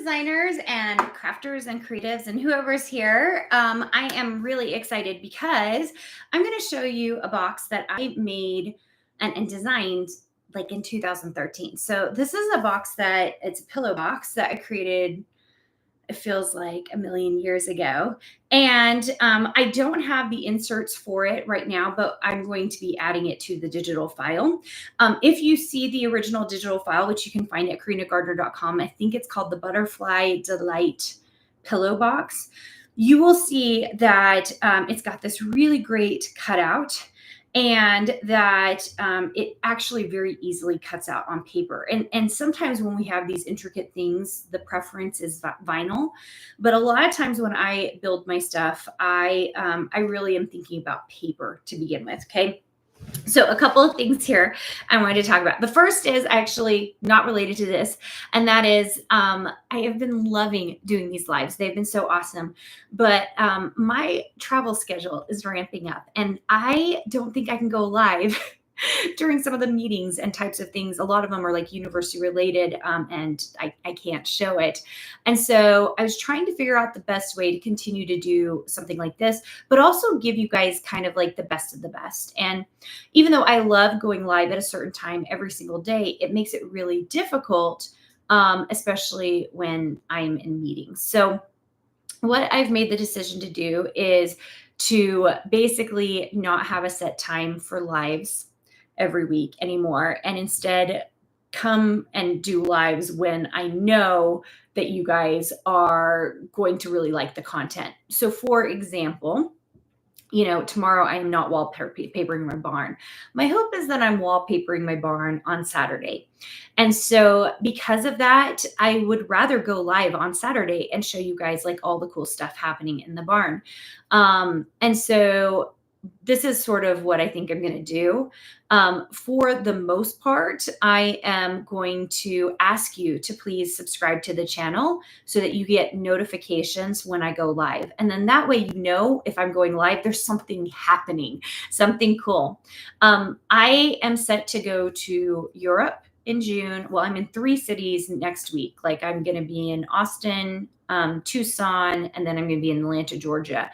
designers and crafters and creatives and whoever's here. I am really excited because I'm going to show you a box that I made and designed like in 2013. So this is a box that it's a pillow box that I created. It feels like a million years ago. And I don't have the inserts for it right now, but I'm going to be adding it to the digital file. If you see the original digital file, which you can find at karinagardner.com, I think it's called the Butterfly Delight Pillow Box. You will see that it's got this really great cutout and that it actually very easily cuts out on paper. And sometimes when we have these intricate things, the preference is vinyl. But a lot of times when I build my stuff, I really am thinking about paper to begin with, okay? So a couple of things here I wanted to talk about. The first is actually not related to this, and that is I have been loving doing these lives. They've been so awesome, but my travel schedule is ramping up, and I don't think I can go live during some of the meetings and types of things. A lot of them are like university related, and I can't show it. And so I was trying to figure out the best way to continue to do something like this, but also give you guys kind of like the best of the best. And even though I love going live at a certain time every single day, it makes it really difficult, especially when I'm in meetings. So what I've made the decision to do is to basically not have a set time for lives every week anymore, and instead come and do lives when I know that you guys are going to really like the content. So for example, tomorrow I am not wallpapering my barn. My hope is that I'm wallpapering my barn on Saturday. And so because of that, I would rather go live on Saturday and show you guys like all the cool stuff happening in the barn. And so this is sort of what I think I'm going to do. For the most part, I am going to ask you to please subscribe to the channel so that you get notifications when I go live. And then that way, if I'm going live, there's something happening, something cool. I am set to go to Europe in June. Well, I'm in 3 cities next week. Like I'm going to be in Austin, Tucson, and then I'm going to be in Atlanta, Georgia,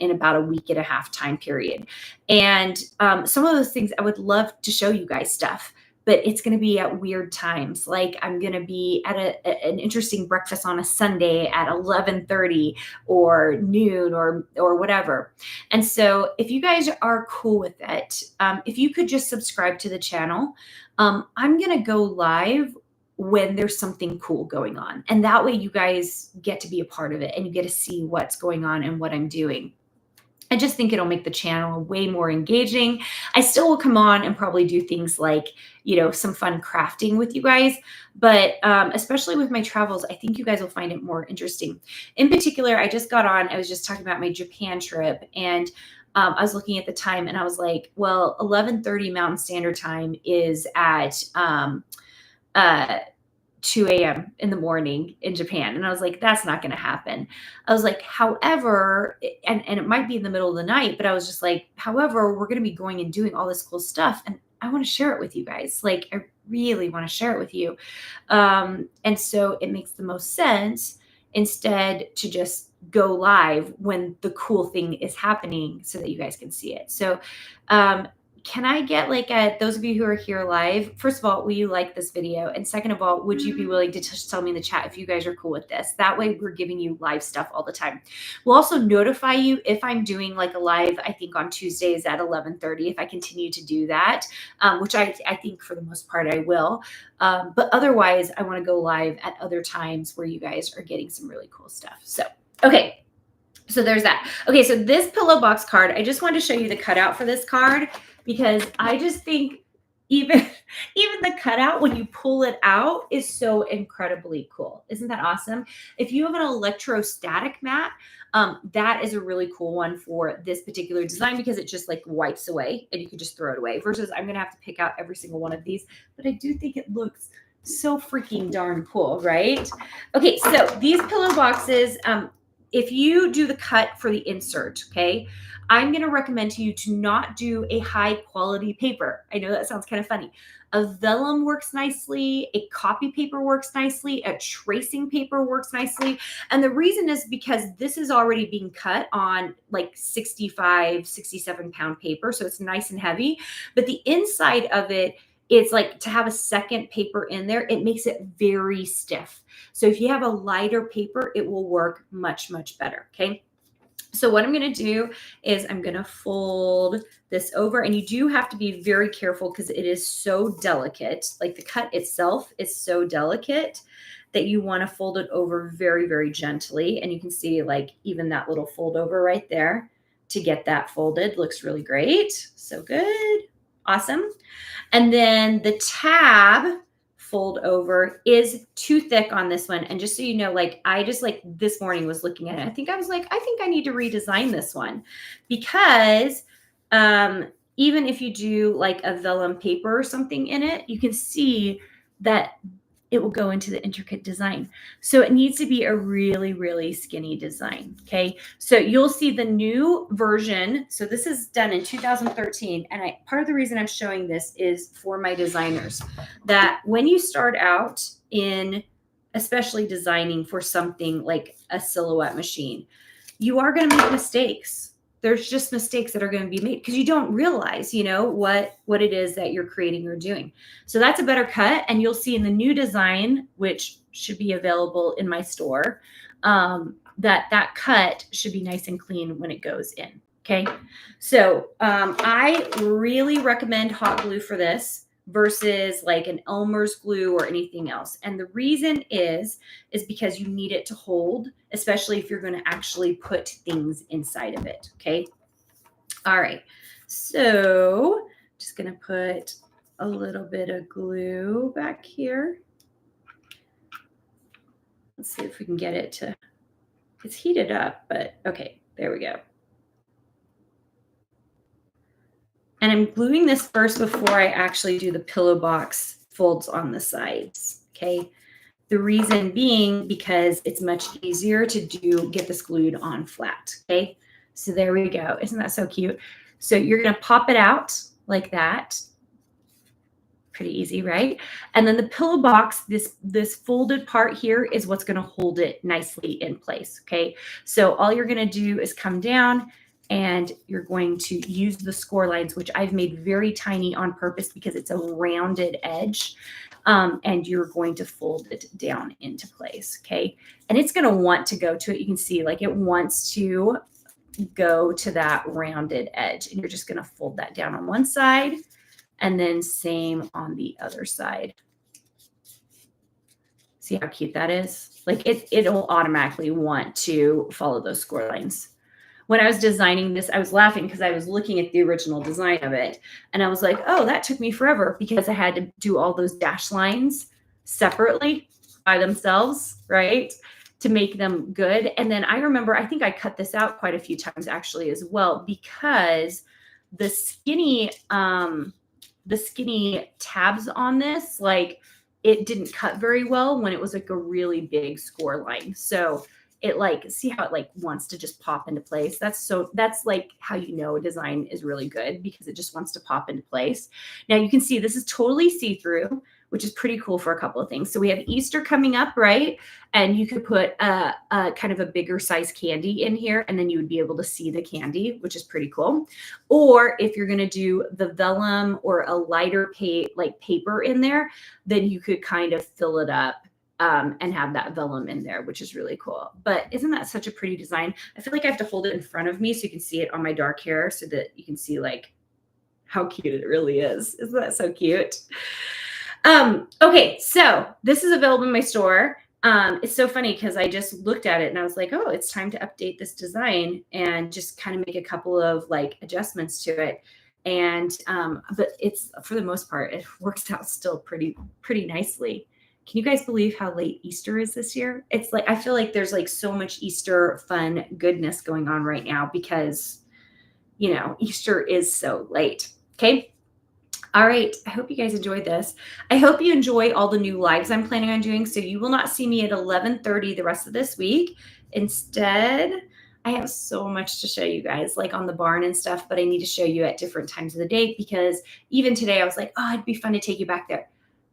in about a week and a half time period. And some of those things I would love to show you guys stuff, but it's going to be at weird times. Like I'm going to be at an interesting breakfast on a Sunday at 11:30 or noon or whatever. And so if you guys are cool with it, if you could just subscribe to the channel, I'm going to go live when there's something cool going on. And that way you guys get to be a part of it and you get to see what's going on and what I'm doing. I just think it'll make the channel way more engaging. I still will come on and probably do things like, some fun crafting with you guys. But especially with my travels, I think you guys will find it more interesting. In particular, I was just talking about my Japan trip, and I was looking at the time and I was like, well, 11:30 Mountain Standard Time is at 2 a.m. in the morning in Japan. And I was like, that's not going to happen. I was like, however, and it might be in the middle of the night, but I was just like, however, we're going to be going and doing all this cool stuff. And I want to share it with you guys. Like, I really want to share it with you. And so it makes the most sense instead to just go live when the cool thing is happening so that you guys can see it. So, can I get those of you who are here live, first of all, will you like this video? And second of all, would you be willing to tell me in the chat if you guys are cool with this? That way we're giving you live stuff all the time. We'll also notify you if I'm doing like a live, I think on Tuesdays at 11:30, if I continue to do that, which I think for the most part I will. But otherwise, I want to go live at other times where you guys are getting some really cool stuff. So, okay. So there's that. Okay, so this pillow box card, I just wanted to show you the cutout for this card because I just think even the cutout when you pull it out is so incredibly cool. Isn't that awesome? If you have an electrostatic mat, that is a really cool one for this particular design because it just like wipes away and you can just throw it away versus I'm going to have to pick out every single one of these, but I do think it looks so freaking darn cool, right? Okay, so these pillow boxes, if you do the cut for the insert, okay, I'm going to recommend to you to not do a high quality paper. I know that sounds kind of funny. A vellum works nicely, a copy paper works nicely, a tracing paper works nicely. And the reason is because this is already being cut on like 65, 67-pound paper. So it's nice and heavy. But the inside of it, it's like to have a second paper in there, it makes it very stiff. So if you have a lighter paper, it will work much, much better. Okay. So what I'm going to do is I'm going to fold this over, and you do have to be very careful because it is so delicate. Like the cut itself is so delicate that you want to fold it over very, very gently. And you can see like even that little fold over right there to get that folded looks really great. So good. Awesome. And then the tab fold over is too thick on this one. And just so you know, like I just like this morning was looking at it. I think I need to redesign this one because even if you do like a vellum paper or something in it, you can see that it will go into the intricate design. So it needs to be a really, really skinny design. Okay. So you'll see the new version. So this is done in 2013. And part of the reason I'm showing this is for my designers, that when you start out in, especially designing for something like a silhouette machine, you are going to make mistakes. There's just mistakes that are going to be made because you don't realize, what it is that you're creating or doing. So that's a better cut. And you'll see in the new design, which should be available in my store, that cut should be nice and clean when it goes in. Okay. So I really recommend hot glue for this versus like an Elmer's glue or anything else. And the reason is because you need it to hold, especially if you're going to actually put things inside of it. Okay. All right. So just going to put a little bit of glue back here. Let's see if we can get it to, it's heated up, but okay, there we go. And I'm gluing this first before I actually do the pillow box folds on the sides, okay? The reason being because it's much easier to get this glued on flat, okay? So there we go. Isn't that so cute? So you're gonna pop it out like that. Pretty easy, right? And then the pillow box, this folded part here is what's gonna hold it nicely in place, okay? So all you're gonna do is come down, and you're going to use the score lines, which I've made very tiny on purpose because it's a rounded edge. And you're going to fold it down into place, okay? And it's gonna want to go to it. You can see like it wants to go to that rounded edge, and you're just gonna fold that down on one side and then same on the other side. See how cute that is? Like it'll automatically want to follow those score lines. When I was designing this, I was laughing because I was looking at the original design of it. And I was like, oh, that took me forever because I had to do all those dash lines separately by themselves, right? To make them good. And then I remember, I think I cut this out quite a few times actually as well, because the skinny tabs on this, like it didn't cut very well when it was like a really big score line. So it like, see how it like wants to just pop into place. That's like how you know a design is really good, because it just wants to pop into place. Now you can see this is totally see-through, which is pretty cool for a couple of things. So we have Easter coming up, right? And you could put a kind of a bigger size candy in here, and then you would be able to see the candy, which is pretty cool. Or if you're going to do the vellum or a lighter paper in there, then you could kind of fill it up and have that vellum in there, which is really cool. But isn't that such a pretty design? I feel like I have to hold it in front of me so you can see it on my dark hair, so that you can see like how cute it really is. Isn't that so cute? Okay, so this is available in my store. It's so funny because I just looked at it and I was like, oh, it's time to update this design and just kind of make a couple of like adjustments to it. And but it's, for the most part, it works out still pretty nicely. Can you guys believe how late Easter is this year? It's like, I feel like there's like so much Easter fun goodness going on right now because, Easter is so late. Okay. All right. I hope you guys enjoyed this. I hope you enjoy all the new lives I'm planning on doing. So you will not see me at 11:30 the rest of this week. Instead, I have so much to show you guys, like on the barn and stuff, but I need to show you at different times of the day because even today I was like, oh, it'd be fun to take you back there.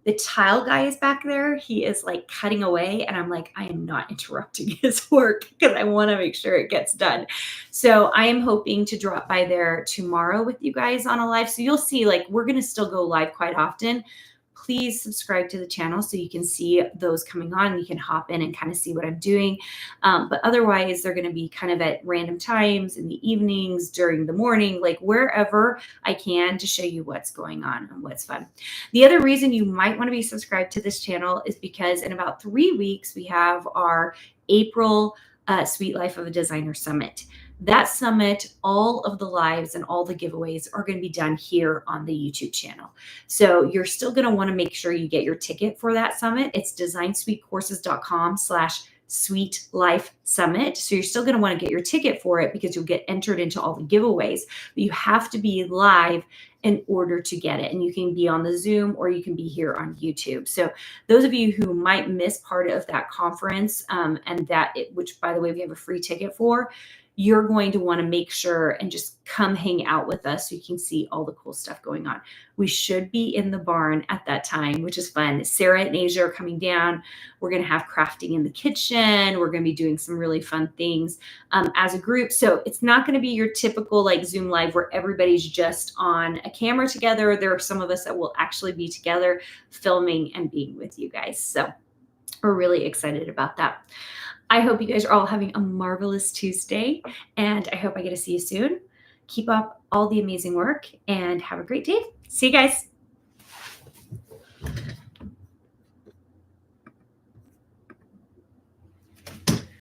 The tile guy is back there. He is like cutting away, and I'm like, I am not interrupting his work because I want to make sure it gets done. So I am hoping to drop by there tomorrow with you guys on a live. So you'll see, like, we're going to still go live quite often. Please subscribe to the channel so you can see those coming on and you can hop in and kind of see what I'm doing. But otherwise, they're going to be kind of at random times in the evenings, during the morning, like wherever I can to show you what's going on and what's fun. The other reason you might want to be subscribed to this channel is because in about 3 weeks, we have our April Sweet Life of a Designer Summit. That summit, all of the lives and all the giveaways are going to be done here on the YouTube channel. So you're still going to want to make sure you get your ticket for that summit. It's designsweetcourses.com/Sweet Life Summit. So you're still going to want to get your ticket for it because you'll get entered into all the giveaways. But you have to be live in order to get it. And you can be on the Zoom or you can be here on YouTube. So those of you who might miss part of that conference which by the way, we have a free ticket for, you're going to want to make sure and just come hang out with us so you can see all the cool stuff going on. We should be in the barn at that time, which is fun. Sarah and Asia are coming down. We're going to have crafting in the kitchen. We're going to be doing some really fun things as a group. So it's not going to be your typical like Zoom live where everybody's just on a camera together. There are some of us that will actually be together filming and being with you guys. So we're really excited about that. I hope you guys are all having a marvelous Tuesday, and I hope I get to see you soon. Keep up all the amazing work and have a great day. See you guys.